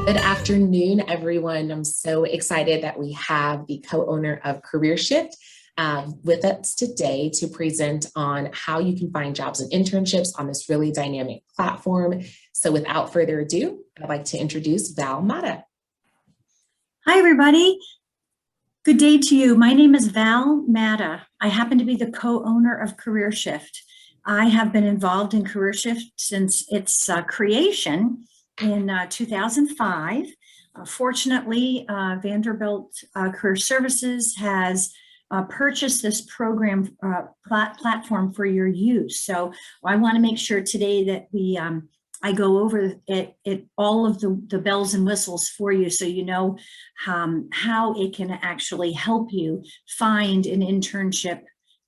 Good afternoon, everyone. I'm so excited that we have the co-owner of CareerShift with us today to present on how you can find jobs and internships on this really dynamic platform. So without further ado, I'd like to introduce Val Mata. Hi, everybody. Good day to you. My name is Val Mata. I happen to be the co-owner of CareerShift. I have been involved in CareerShift since its creation in 2005. Fortunately, Vanderbilt Career Services has purchased this program platform for your use. So I want to make sure today that I go over all of the bells and whistles for you so you know how it can actually help you find an internship,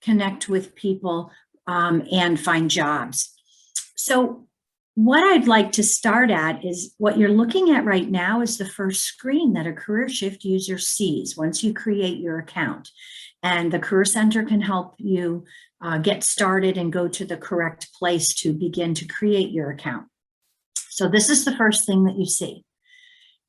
connect with people, and find jobs. So what I'd like to start at is what you're looking at right now is the first screen that a CareerShift user sees once you create your account. And the Career Center can help you get started and go to the correct place to begin to create your account. So this is the first thing that you see.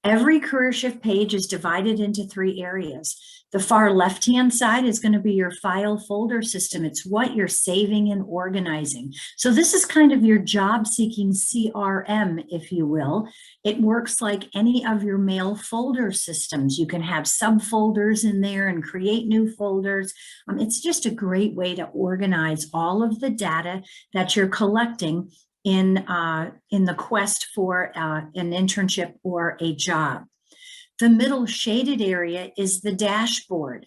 Every CareerShift page is divided into 3 areas. The far left-hand side is going to be your file folder system. It's what you're saving and organizing. So this is kind of your job-seeking CRM, if you will. It works like any of your mail folder systems. You can have subfolders in there and create new folders. It's just a great way to organize all of the data that you're collecting in the quest for an internship or a job. The middle shaded area is the dashboard.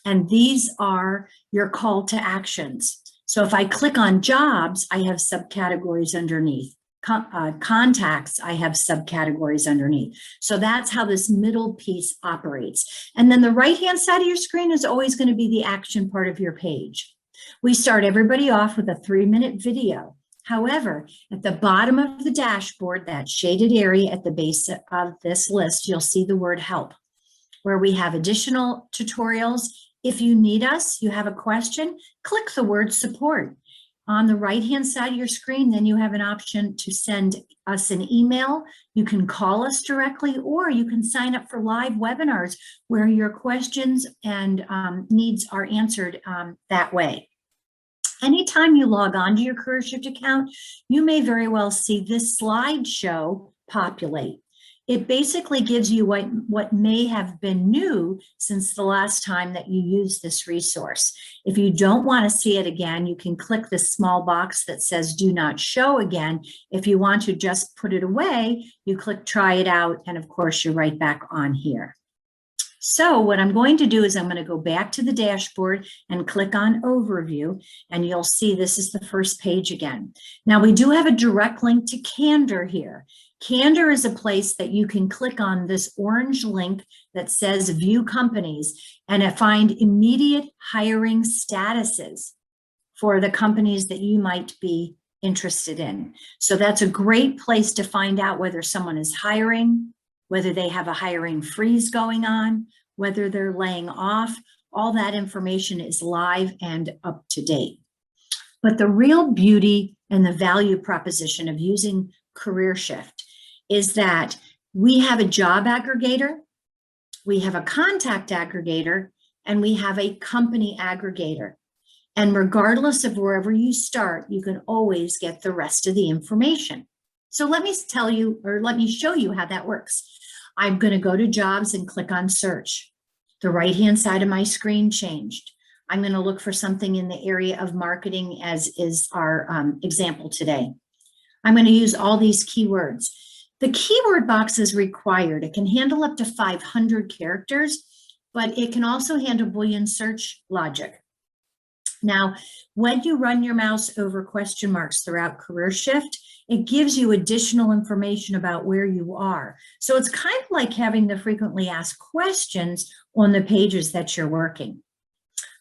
And these are your call to actions. So if I click on jobs, I have subcategories underneath. Contacts, I have subcategories underneath. So that's how this middle piece operates. And then the right-hand side of your screen is always going to be the action part of your page. We start everybody off with a 3-minute video. However, at the bottom of the dashboard, that shaded area at the base of this list, you'll see the word help, where we have additional tutorials. If you need us, you have a question, click the word support. On the right-hand side of your screen, then you have an option to send us an email. You can call us directly, or you can sign up for live webinars where your questions and needs are answered that way. Anytime you log on to your CareerShift account, you may very well see this slideshow populate. It basically gives you what may have been new since the last time that you used this resource. If you don't want to see it again, you can click this small box that says do not show again. If you want to just put it away, you click try it out, and of course you're right back on here. So what I'm going to do is I'm going to go back to the dashboard and click on overview, and you'll see this is the first page again. Now we do have a direct link to Candor here. Candor is a place that you can click on this orange link that says view companies and find immediate hiring statuses for the companies that you might be interested in. So that's a great place to find out whether someone is hiring, whether they have a hiring freeze going on, whether they're laying off. All that information is live and up to date. But the real beauty and the value proposition of using CareerShift is that we have a job aggregator, we have a contact aggregator, and we have a company aggregator. And regardless of wherever you start, you can always get the rest of the information. So let me tell you, or let me show you how that works. I'm going to go to jobs and click on search. The right-hand side of my screen changed. I'm going to look for something in the area of marketing, as is our example today. I'm going to use all these keywords. The keyword box is required. It can handle up to 500 characters, but it can also handle Boolean search logic. Now, when you run your mouse over question marks throughout CareerShift, it gives you additional information about where you are. So it's kind of like having the frequently asked questions on the pages that you're working.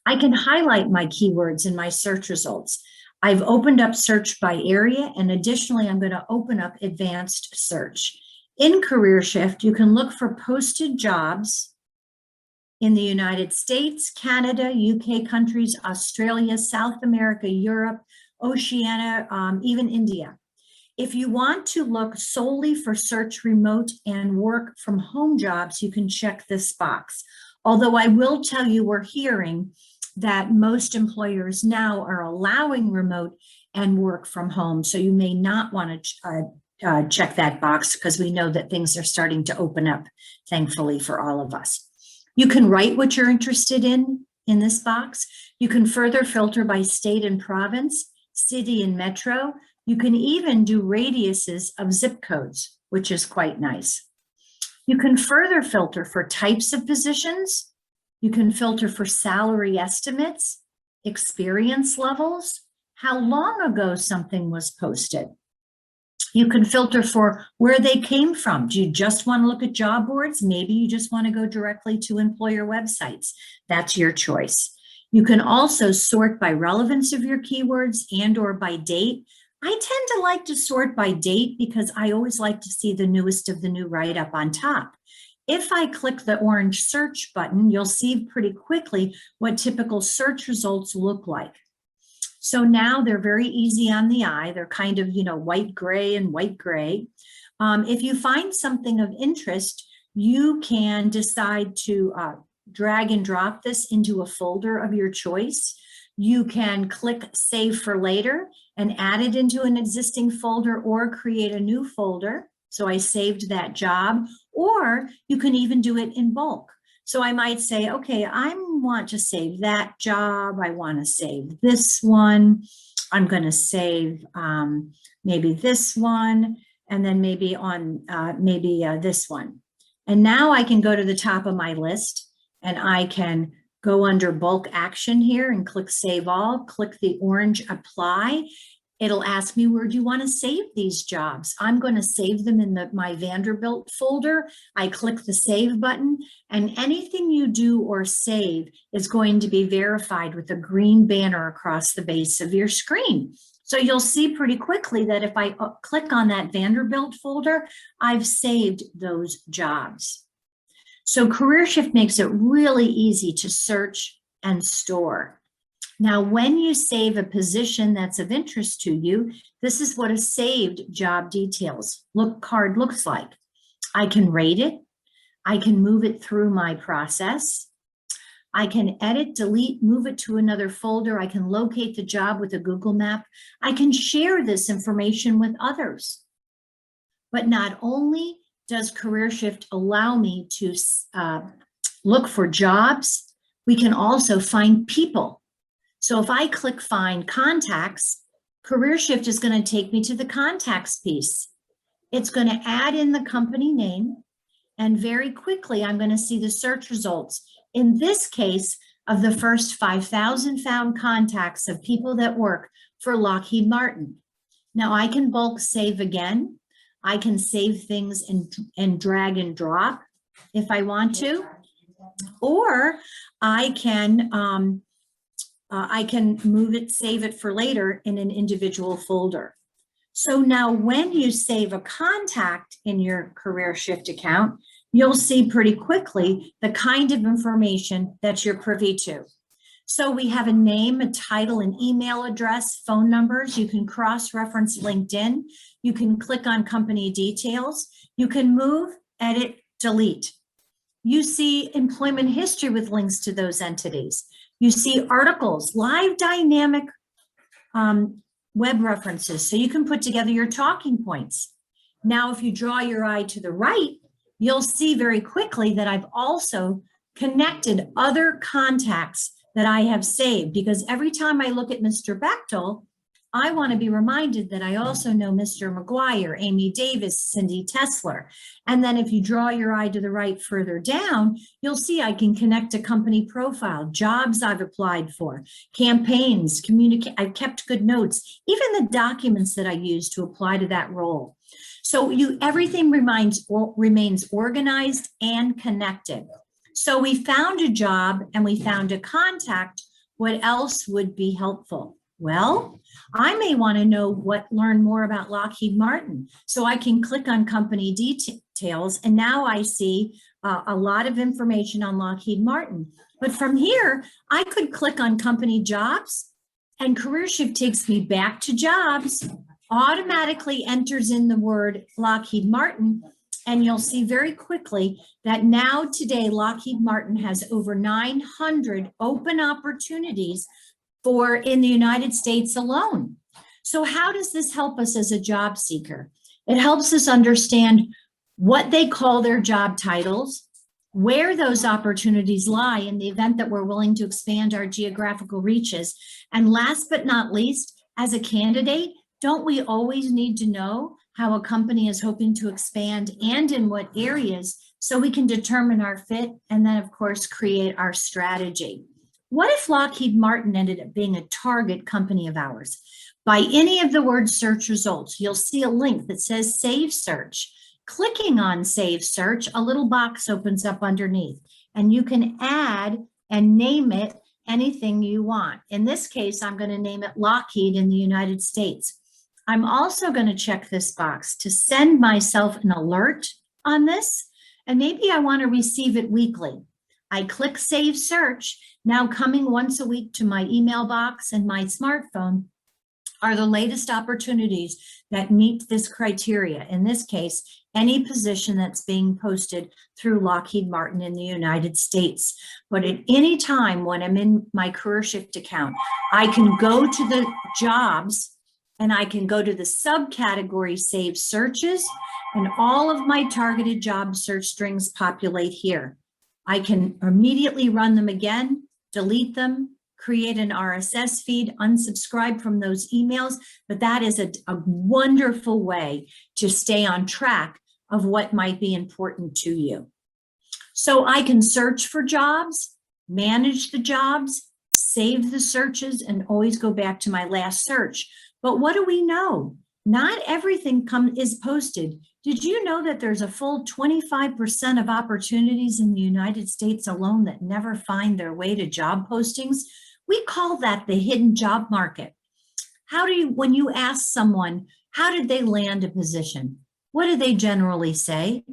I can highlight my keywords in my search results. I've opened up search by area, and additionally, I'm going to open up advanced search. In CareerShift, you can look for posted jobs in the United States, Canada, UK countries, Australia, South America, Europe, Oceania, even India. If you want to look solely for search remote and work from home jobs, you can check this box. Although I will tell you, we're hearing that most employers now are allowing remote and work from home. So you may not want to check that box because we know that things are starting to open up, thankfully, for all of us. You can write what you're interested in this box. You can further filter by state and province, city and metro. You can even do radiuses of zip codes, which is quite nice. You can further filter for types of positions. You can filter for salary estimates, experience levels, how long ago something was posted. You can filter for where they came from. Do you just want to look at job boards? Maybe you just want to go directly to employer websites. That's your choice. You can also sort by relevance of your keywords and or by date. I tend to like to sort by date because I always like to see the newest of the new write-up on top. If I click the orange search button, you'll see pretty quickly what typical search results look like. So now they're very easy on the eye. They're kind of, white gray and white gray. If you find something of interest, you can decide to drag and drop this into a folder of your choice. You can click Save for Later and add it into an existing folder or create a new folder. So I saved that job, or you can even do it in bulk. So I might say, okay, I want to save that job. I want to save this one. I'm going to save maybe this one, and then maybe on this one. And now I can go to the top of my list and I can go under bulk action here and click Save All, click the orange Apply. It'll ask me, where do you want to save these jobs? I'm going to save them in my Vanderbilt folder. I click the Save button, and anything you do or save is going to be verified with a green banner across the base of your screen. So you'll see pretty quickly that if I click on that Vanderbilt folder, I've saved those jobs. So CareerShift makes it really easy to search and store. Now, when you save a position that's of interest to you, this is what a saved job details card looks like. I can rate it. I can move it through my process. I can edit, delete, move it to another folder. I can locate the job with a Google map. I can share this information with others. But not only does CareerShift allow me to look for jobs, we can also find people. So if I click Find Contacts, CareerShift is going to take me to the contacts piece. It's going to add in the company name, and very quickly I'm going to see the search results. In this case, of the first 5,000 found contacts of people that work for Lockheed Martin. Now I can bulk save again. I can save things and drag and drop if I want to, or I can move it, save it for later in an individual folder. So now when you save a contact in your CareerShift account, you'll see pretty quickly the kind of information that you're privy to. So we have a name, a title, an email address, phone numbers. You can cross-reference LinkedIn. You can click on company details. You can move, edit, delete. You see employment history with links to those entities. You see articles, live dynamic web references, so you can put together your talking points. Now, if you draw your eye to the right, you'll see very quickly that I've also connected other contacts that I have saved, because every time I look at Mr. Bechtel, I want to be reminded that I also know Mr. McGuire, Amy Davis, Cindy Tesler. And then if you draw your eye to the right further down, you'll see I can connect a company profile, jobs I've applied for, campaigns, I've kept good notes, even the documents that I use to apply to that role. So everything remains organized and connected. So we found a job and we found a contact. What else would be helpful? Well, I may want to learn more about Lockheed Martin. So I can click on company details, and now I see a lot of information on Lockheed Martin. But from here, I could click on company jobs, and CareerShift takes me back to jobs, automatically enters in the word Lockheed Martin, and you'll see very quickly that now today Lockheed Martin has over 900 open opportunities in the United States alone. So how does this help us as a job seeker? It helps us understand what they call their job titles, where those opportunities lie in the event that we're willing to expand our geographical reaches. And last but not least, as a candidate, don't we always need to know how a company is hoping to expand and in what areas so we can determine our fit and then, of course, create our strategy? What if Lockheed Martin ended up being a target company of ours? By any of the word search results, you'll see a link that says Save Search. Clicking on Save Search, a little box opens up underneath, and you can add and name it anything you want. In this case, I'm going to name it Lockheed in the United States. I'm also going to check this box to send myself an alert on this, and maybe I want to receive it weekly. I click Save Search. Now coming once a week to my email box and my smartphone are the latest opportunities that meet this criteria. In this case, any position that's being posted through Lockheed Martin in the United States. But at any time when I'm in my CareerShift account, I can go to the jobs and I can go to the subcategory Save Searches, and all of my targeted job search strings populate here. I can immediately run them again, delete them, create an RSS feed, unsubscribe from those emails, but that is a wonderful way to stay on track of what might be important to you. So I can search for jobs, manage the jobs, save the searches, and always go back to my last search. But what do we know? Not everything is posted. Did you know that there's a full 25% of opportunities in the United States alone that never find their way to job postings? We call that the hidden job market. When you ask someone, how did they land a position? What do they generally say?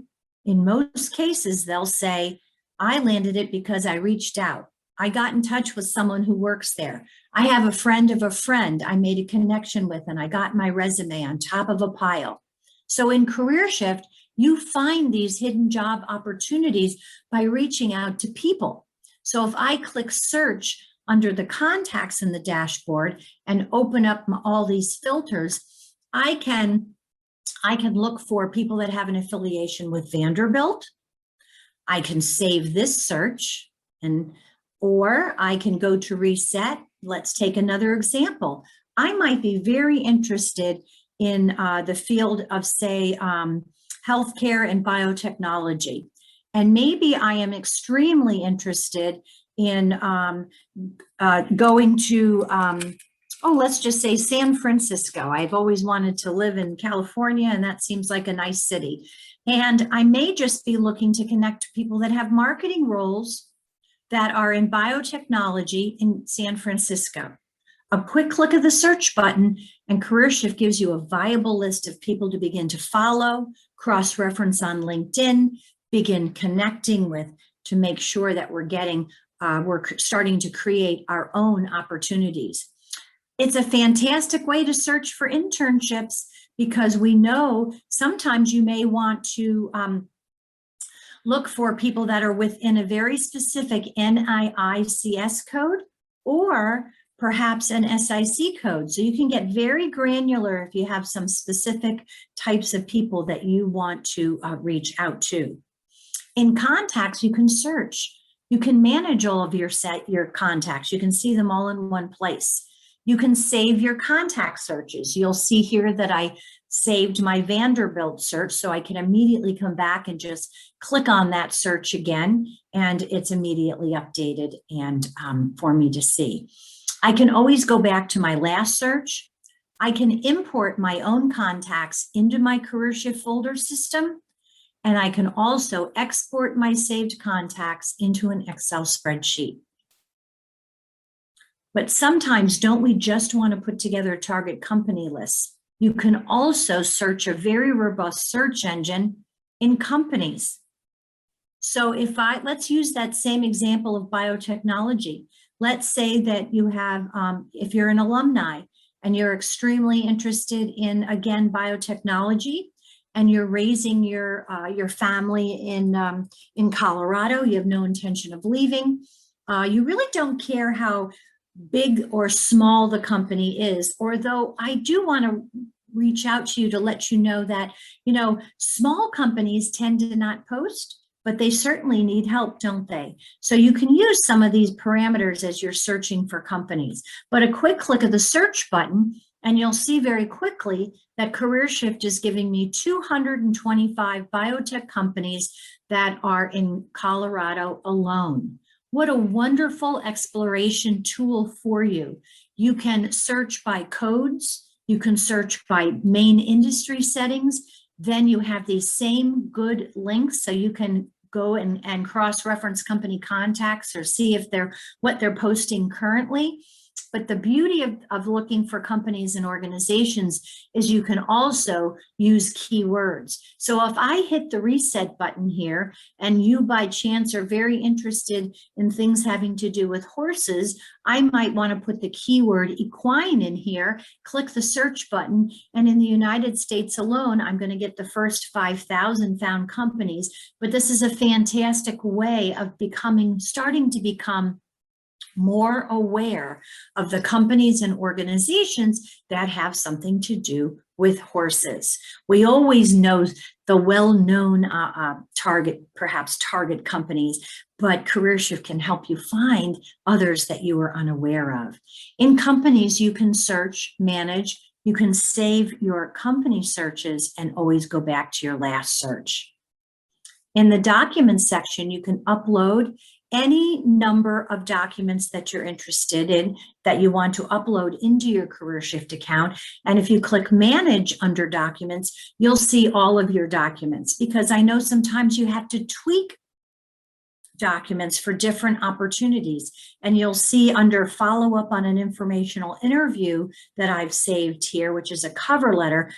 In most cases, they'll say, I landed it because I reached out. I got in touch with someone who works there. I have a friend of a friend I made a connection with, and I got my resume on top of a pile. So in CareerShift, you find these hidden job opportunities by reaching out to people. So if I click search under the contacts in the dashboard and open up all these filters, I can look for people that have an affiliation with Vanderbilt. I can save this search, or I can go to reset. Let's take another example. I might be very interested in the field of, say, healthcare and biotechnology. And maybe I am extremely interested in going to, let's just say San Francisco. I've always wanted to live in California, and that seems like a nice city. And I may just be looking to connect to people that have marketing roles that are in biotechnology in San Francisco. A quick click of the search button and CareerShift gives you a viable list of people to begin to follow, cross-reference on LinkedIn, begin connecting with to make sure that we're starting to create our own opportunities. It's a fantastic way to search for internships because we know sometimes you may want to look for people that are within a very specific NAICS code or perhaps an SIC code. So you can get very granular if you have some specific types of people that you want to reach out to. In contacts, you can search. You can manage all of your contacts. You can see them all in one place. You can save your contact searches. You'll see here that I saved my Vanderbilt search, so I can immediately come back and just click on that search again, and it's immediately updated and for me to see. I can always go back to my last search. I can import my own contacts into my CareerShift folder system, and I can also export my saved contacts into an Excel spreadsheet. But sometimes, don't we just want to put together a target company list? You can also search a very robust search engine in companies. So let's use that same example of biotechnology. Let's say that you have, if you're an alumni and you're extremely interested in, again, biotechnology, and you're raising your family in Colorado, you have no intention of leaving, you really don't care how big or small the company is, although I do want to reach out to you to let you know that, small companies tend to not post, but they certainly need help, don't they? So you can use some of these parameters as you're searching for companies. But a quick click of the search button, and you'll see very quickly that CareerShift is giving me 225 biotech companies that are in Colorado alone. What a wonderful exploration tool for you. You can search by codes. You can search by main industry settings. Then you have these same good links, so you can go and cross-reference company contacts or see if what they're posting currently. But the beauty of looking for companies and organizations is you can also use keywords. So if I hit the reset button here, and you by chance are very interested in things having to do with horses, I might want to put the keyword equine in here, click the search button, and in the United States alone, I'm going to get the first 5,000 found companies. But this is a fantastic way of starting to become more aware of the companies and organizations that have something to do with horses. We always know the well-known target companies, but CareerShift can help you find others that you are unaware of. In companies, you can search, manage, you can save your company searches and always go back to your last search. In the documents section, you can upload any number of documents that you're interested in that you want to upload into your CareerShift account. And if you click Manage under Documents, you'll see all of your documents, because I know sometimes you have to tweak documents for different opportunities. And you'll see under Follow Up on an Informational Interview that I've saved here, which is a cover letter.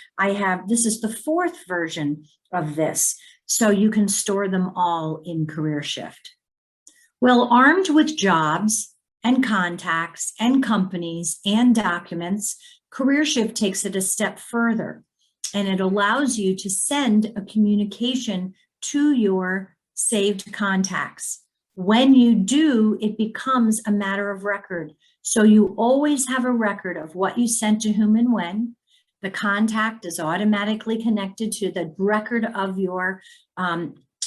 This is the 4th version of this, so you can store them all in CareerShift. Well, armed with jobs and contacts and companies and documents, CareerShift takes it a step further, and it allows you to send a communication to your saved contacts. When you do, it becomes a matter of record. So you always have a record of what you sent to whom and when. The contact is automatically connected to the record of your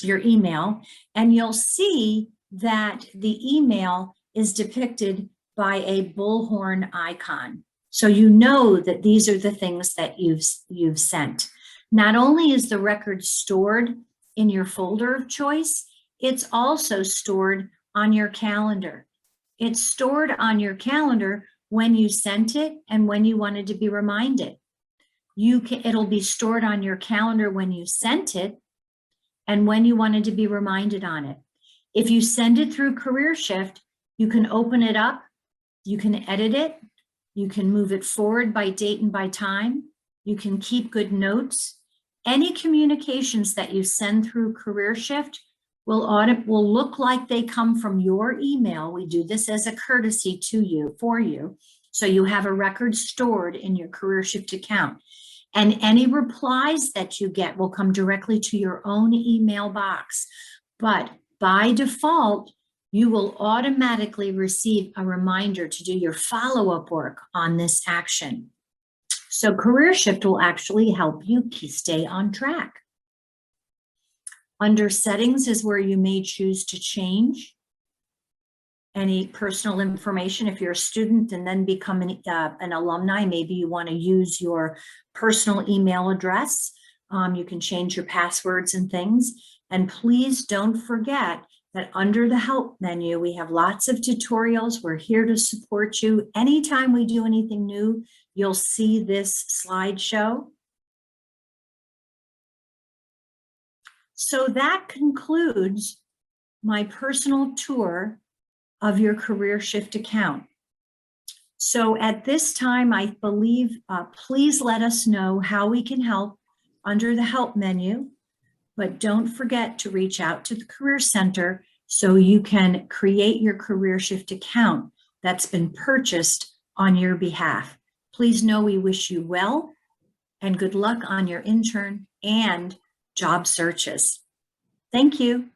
email, and you'll see that the email is depicted by a bullhorn icon. So you know that these are the things that you've sent. Not only is the record stored in your folder of choice, it's also stored on your calendar. It's stored on your calendar when you sent it and when you wanted to be reminded. It'll be stored on your calendar when you sent it and when you wanted to be reminded on it. If you send it through CareerShift, you can open it up, you can edit it, you can move it forward by date and by time, you can keep good notes. Any communications that you send through CareerShift will look like they come from your email. We do this as a courtesy for you. So you have a record stored in your CareerShift account. And any replies that you get will come directly to your own email box. But by default, you will automatically receive a reminder to do your follow-up work on this action. So CareerShift will actually help you stay on track. Under Settings is where you may choose to change any personal information. If you're a student and then become an alumni, maybe you want to use your personal email address. You can change your passwords and things. And please don't forget that under the Help menu, we have lots of tutorials. We're here to support you. Anytime we do anything new, you'll see this slideshow. So that concludes my personal tour of your CareerShift account. So at this time, I believe, please let us know how we can help under the Help menu. But don't forget to reach out to the Career Center so you can create your CareerShift account that's been purchased on your behalf. Please know we wish you well and good luck on your intern and job searches. Thank you.